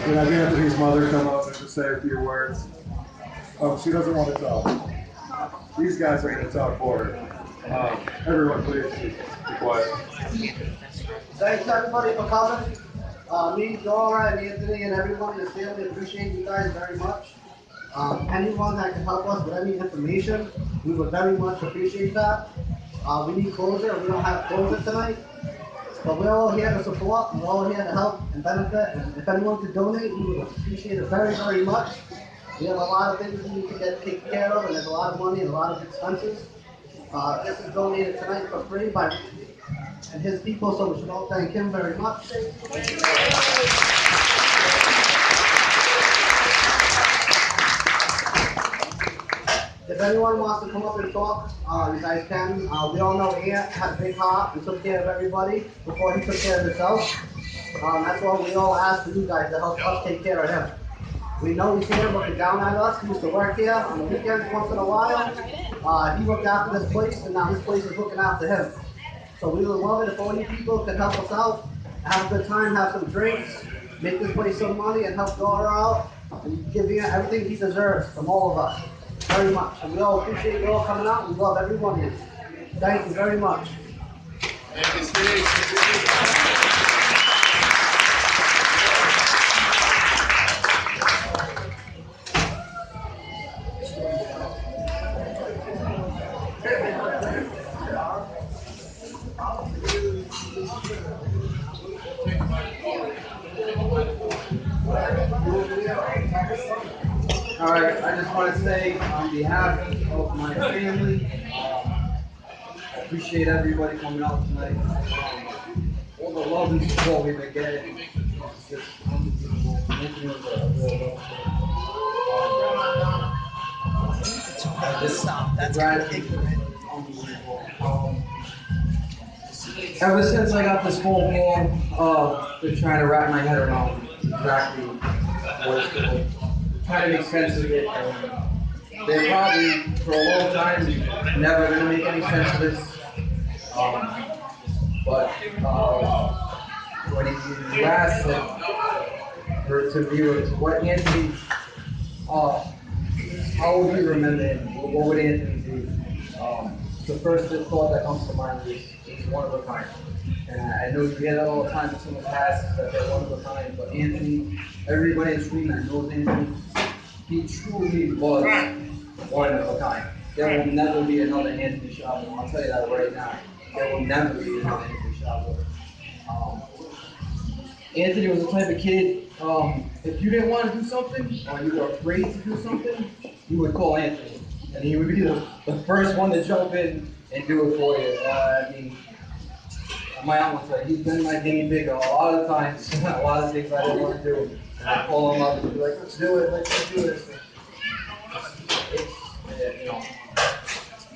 We have Anthony's mother come up and just say a few words. Oh, she doesn't want to talk. These guys are going to talk for her. Everyone, please be quiet. Thanks everybody for coming. Me, Dora, and Anthony, and everyone in the family appreciate you guys very much. Anyone that can help us with any information, we would very much appreciate that. We need closure. We don't have closure tonight. But we're all here to support. We're all here to help and benefit. And if anyone could donate, we would appreciate it very, very much. We have a lot of things we need to get taken care of, and there's a lot of money and a lot of expenses. This is donated tonight for free by and his people, so we should all thank him very much. If anyone wants to come up and talk, you guys can. We all know Ant had a big heart and took care of everybody before he took care of himself. That's why we all ask for you guys to help us take care of him. We know he's here looking down at us. He used to work here on the weekends once in a while. He looked after this place, and now this place is looking after him. So we would love it if all you people can help us out, have a good time, have some drinks, make this place some money, and help Dora out, and give him everything he deserves from all of us. Very much. And we all appreciate you all coming out. We love every one of you. Thank you very much. Thank you, Steve. All right, I just want to say on behalf of my family, I appreciate everybody coming out tonight. All the love and support we've been getting. It's just unbelievable. That's unbelievable. Ever since I got this phone call, been trying to wrap my head around exactly what it's doing. Try to make sense of it. They're probably, for a long time, never going to make any sense of this. But when you asked to view what Anthony, how would you remember him? What would Anthony do? The first thought that comes to mind is he's one of a kind. And I know you get it all the time when someone passes that they're one of a kind, but Anthony, everybody in Sweden that knows Anthony, he truly was one of a kind. There will never be another Anthony Shabs. I'll tell you that right now. There will never be another Anthony Shabs. Anthony was the type of kid, if you didn't want to do something, or you were afraid to do something, you would call Anthony. And he would be the first one to jump in and do it for you. I mean, my aunt would say, he's been my guinea pig a lot of times, a lot of things I didn't want to do. And I'd call him up and be like, let's do it, let's do this.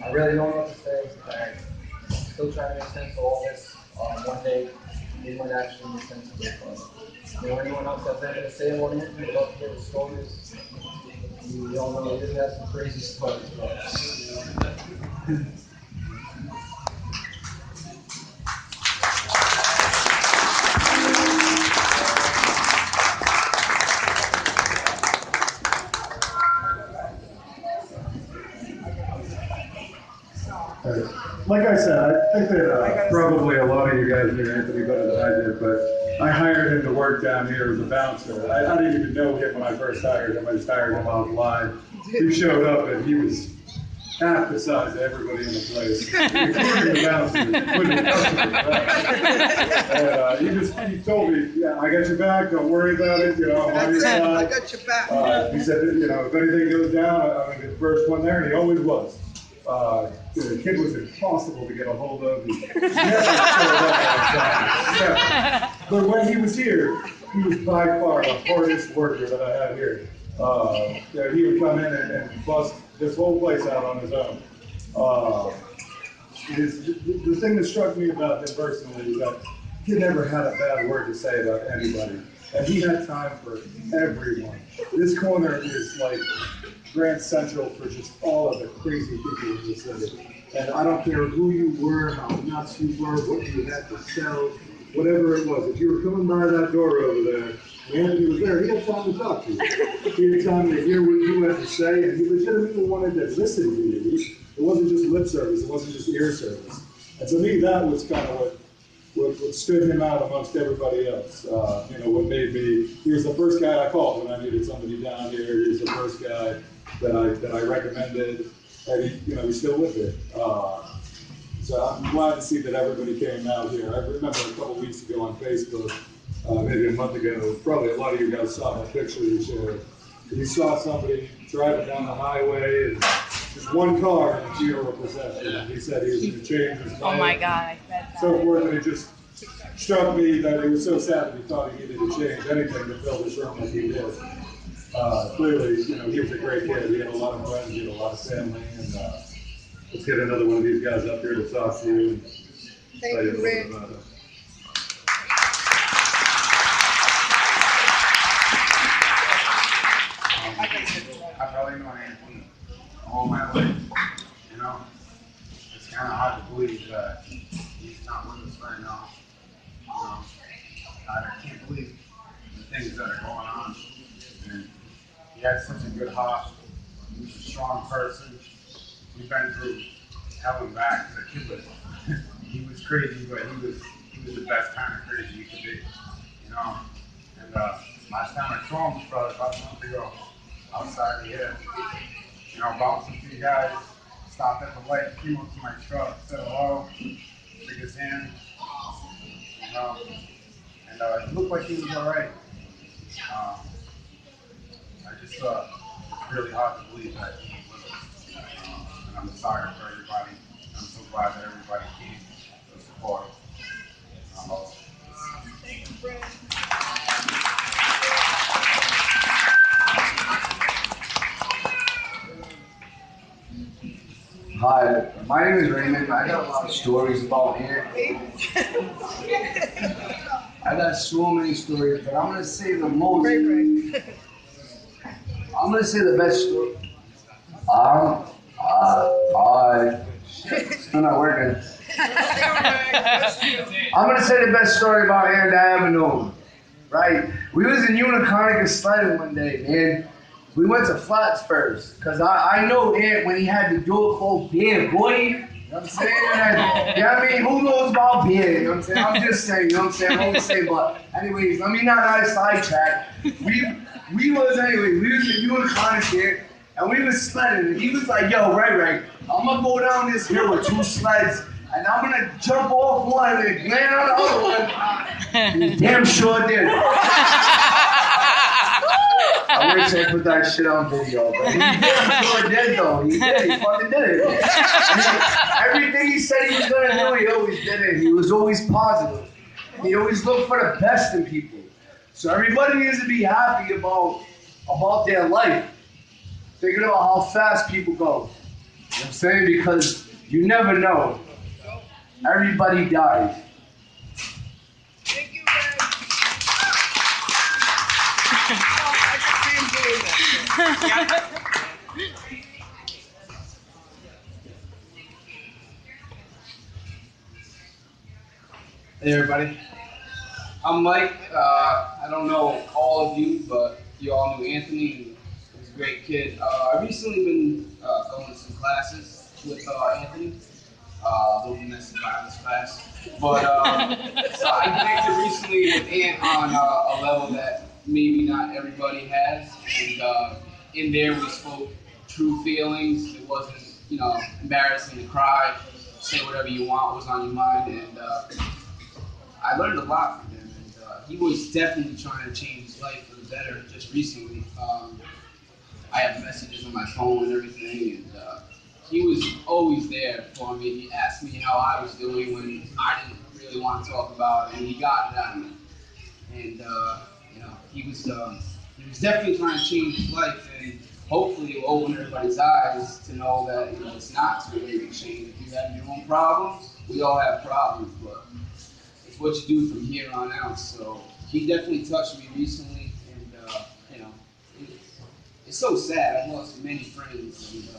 I really don't know what to say. I'm still trying to make sense of all this. One day, it might actually make sense of it. But anyone else has anything to say about it? We'd love to hear the stories. We all know he did have some crazy stories. Like I said, I think that probably a lot of you guys knew Anthony better than I did, but I hired him to work down here as a bouncer. I didn't even know him when I first hired him. I just hired him offline. He showed up and he was half the size of everybody in the place, including the bouncers, including the customers. And he told me, yeah, I got your back, don't worry about it, I'm on your side. I got your back. He said, if anything goes down, I'm the first one there, and he always was. The kid was impossible to get a hold of. He never showed up on time. But when he was here, he was by far the hardest worker that I had here. He would come in and bust this whole place out on his own. The thing that struck me about him personally is that he never had a bad word to say about anybody. And he had time for everyone. This corner is like Grand Central for just all of the crazy people in the city. And I don't care who you were, how nuts you were, what you had to sell, whatever it was. If you were coming by that door over there, Anthony was there. He had time to talk to you. He had time to hear what you had to say, and he legitimately wanted to listen to you. It wasn't just lip service. It wasn't just ear service. And to me, that was kind of what stood him out amongst everybody else. What made me, he was the first guy I called when I needed somebody down here. He was the first guy that I recommended, and he's still with it. So I'm glad to see that everybody came out here. I remember a couple weeks ago on Facebook, maybe a month ago, probably a lot of you guys saw my picture you shared. You saw somebody driving down the highway and just one car in a funeral procession. And he said he was going to change his life. Oh my God, I bet that. So forth, and it just struck me that it was so sad that he thought he needed to change anything to fill this room like he did. Clearly, he was a great kid. He had a lot of friends, he had a lot of family, and let's get another one of these guys up here to talk to you and tell you a little bit about it. I've probably known Anthony all my life. It's kind of hard to believe that he's not with us right now. I can't believe the things that are going on. And he had such a good heart. He was a strong person. We've been through hell and back. The kid was, he was crazy, but he was the best kind of crazy you could be. And last time I saw him was probably about a month ago. Outside of here, bouncing through guys, stopped at the light, came up to my truck, said hello, shook his hand, and it looked like he was all right. I just thought it's really hard to believe that he was with us, and I'm sorry for everybody. I'm so glad that everybody came to support him. Thank you, Brad. Hi, my name is Raymond. I got a lot of stories about Ant. I got so many stories, but I'm gonna say the most. I'm gonna say the best story. Still not working. I'm gonna say the best story about Ant I ever known. Right? We was in Uniconica sledding one day, man. We went to Flats first, because I know Ant when he had the door called beer, boy. You know what I'm saying? Who knows about beer? You know what I'm saying? I'm just saying, you know what I'm saying? I always say, but anyways, let me not sidetrack. We was in Unicorn here, and we was sledding, and he was like, yo, Ray, I'm gonna go down this hill with 2 sleds, and I'm gonna jump off one and land on the other one. He damn sure did. I wish I put that shit on video, but he damn sure did though. He fucking did it. Everything he said he was gonna do, he always did it. He was always positive. He always looked for the best in people. So everybody needs to be happy about their life. Thinking about how fast people go. You know what I'm saying? Because you never know. Everybody dies. Thank you, Brad. I just can't do that. Hey everybody, I'm Mike. I don't know all of you, but you all knew Anthony. He was a great kid. I've recently been going to some classes with Anthony, domestic violence class. But so I connected recently with Ant on a level that maybe not everybody has, and in there we spoke true feelings. It wasn't, embarrassing to cry. Say whatever you want was on your mind, and I learned a lot from him, and he was definitely trying to change his life for the better just recently. I have messages on my phone and everything, and he was always there for me. He asked me how I was doing when I didn't really want to talk about it, and he got it out of me. And he was definitely trying to change his life, and hopefully it will open everybody's eyes to know that it's not too late to change. If you have your own problems, we all have problems, but it's what you do from here on out. So he definitely touched me recently, and it's so sad. I lost many friends, and it's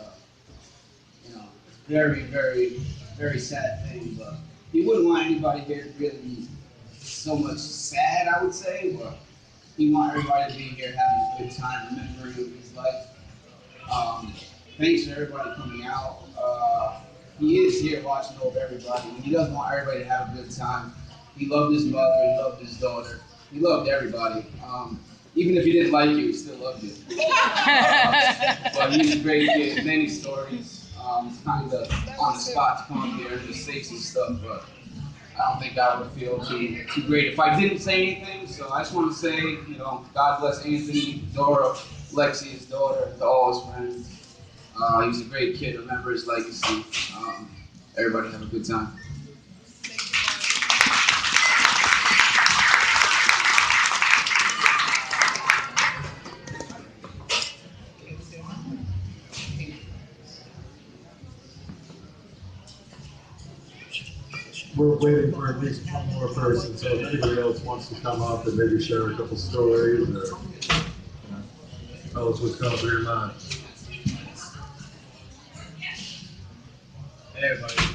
very, very, very sad thing. But he wouldn't want anybody here to really be so much sad, I would say. But he wanted everybody to be here having a good time, remembering his life. Thanks for everybody coming out. He is here watching over everybody, and he does want everybody to have a good time. He loved his mother, he loved his daughter, he loved everybody. Even if he didn't like you, he still loved you. But he's a great kid, many stories. It's kind of on the spot to come up here and just say some stuff, but I don't think I would feel too great if I didn't say anything. So I just want to say, God bless Anthony, Dora, Lexi, his daughter, to all his friends. He's a great kid. Remember his legacy. Everybody have a good time. We're waiting for at least one more person, so if anybody else wants to come up and maybe share a couple stories or tell us what's going through your mind. Hey everybody,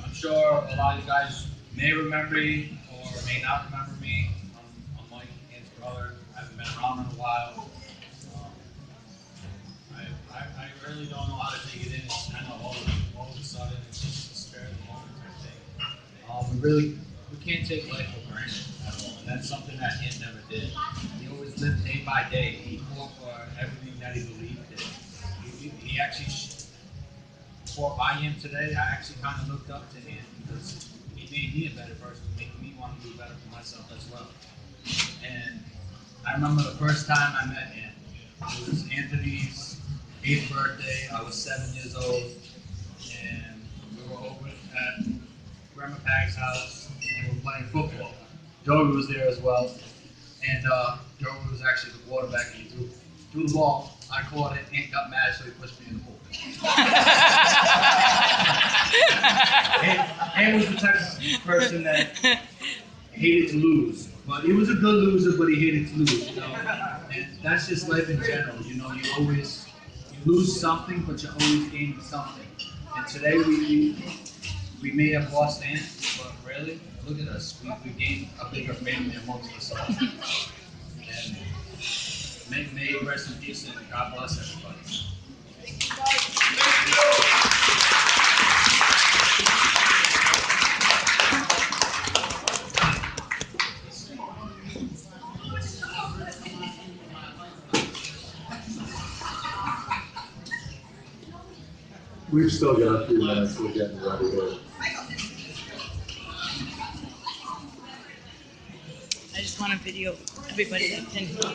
I'm sure a lot of you guys may remember me or may not remember me. I'm Mike, Ant's brother. I haven't been around in a while. I really don't know how to take it in. It's kind of all of a sudden. It's just a spare of the moment type thing. We can't take life for granted at all, and that's something that Ant never did. He always lived day by day. He fought for everything that he believed in. He actually fought by him today. I actually kind of looked up to him because he made me a better person, made me want to do better for myself as well. And I remember the first time I met him. It was Anthony's 8th birthday. I was 7 years old, and we were over at Grandma Pag's house, and we were playing football. Joey was there as well, and Joey was actually the quarterback, and he threw the ball. I caught it, Ant got mad, so he pushed me in the pool. Ant was the type of person that hated to lose, but he was a good loser, but he hated to lose, And that's just life in general, you lose something, but you always gain something. And today we may have lost Ant, but really, look at us. We gained a bigger family amongst us all. And may you rest in peace and God bless everybody. We've still got a few minutes. We're getting ready here. I just want to video everybody that's in here.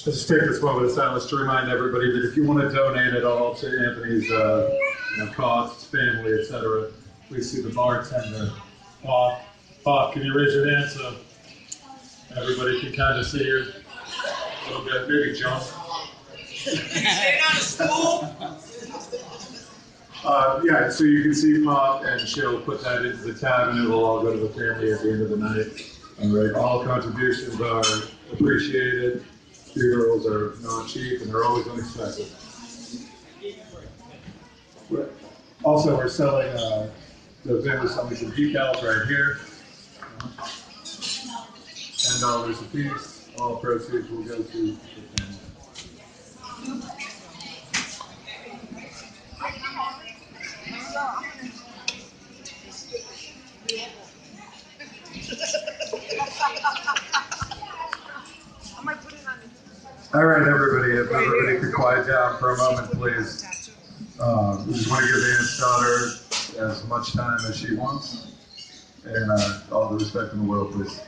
Let's just take this moment of silence to remind everybody that if you want to donate at all to Anthony's costs, family, etc., please see the bartender. Bob, can you raise your hand so everybody can kind of see you a little bit? Maybe jump. Staying on a stool? Yeah, so you can see Pop, and she'll put that into the tab, and it'll all go to the family at the end of the night. All right, all contributions are appreciated. Funerals are not cheap, and they're always unexpected. Also, we're selling, the vendor's selling some decals right here. $10 a piece. All proceeds will go to the family. All right, everybody, if everybody could quiet down for a moment, please. We just want to give Ant's daughter as much time as she wants, and all the respect in the world, please.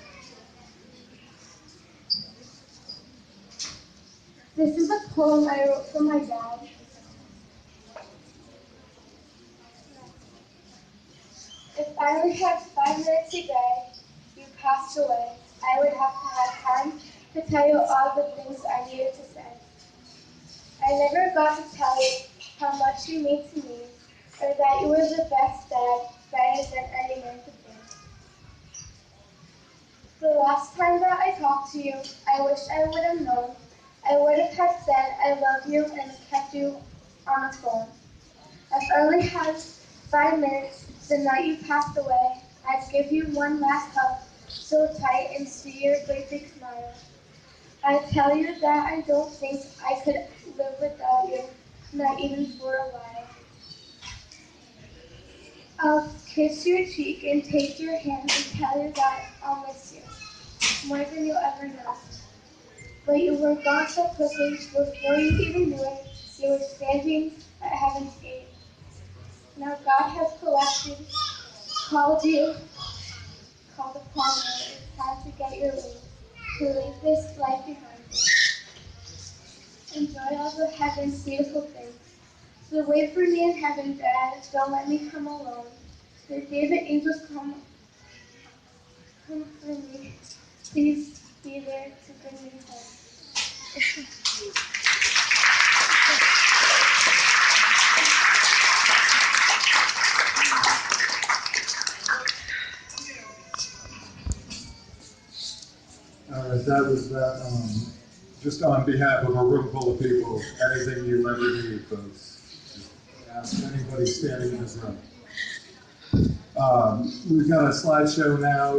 This is a poem I wrote for my dad. If I only had 5 minutes a day, you passed away, I would have to have time to tell you all the things I needed to say. I never got to tell you how much you mean to me, or that you were the best dad than any man could be. The last time that I talked to you, I wish I would have known. I would have said I love you and kept you on the phone. I've only had 5 minutes the night you passed away. I'd give you one last hug, so tight, and see your great big smile. I'd tell you that I don't think I could live without you, not even for a while. I'll kiss your cheek and take your hand and tell you that I'll miss you, more than you'll ever know. But you were gone so quickly, before you even knew it, you were standing at heaven's gate. Now God has called upon you. It's time to get your wings, to leave this life behind you. Enjoy all the heaven's beautiful things. So wait for me in heaven, Dad. Don't let me come alone. The day the angels come for me, please be there to bring me home. All right, that was that. Just on behalf of a room full of people, anything you ever need, folks, just ask anybody standing in this room. We've got a slideshow now.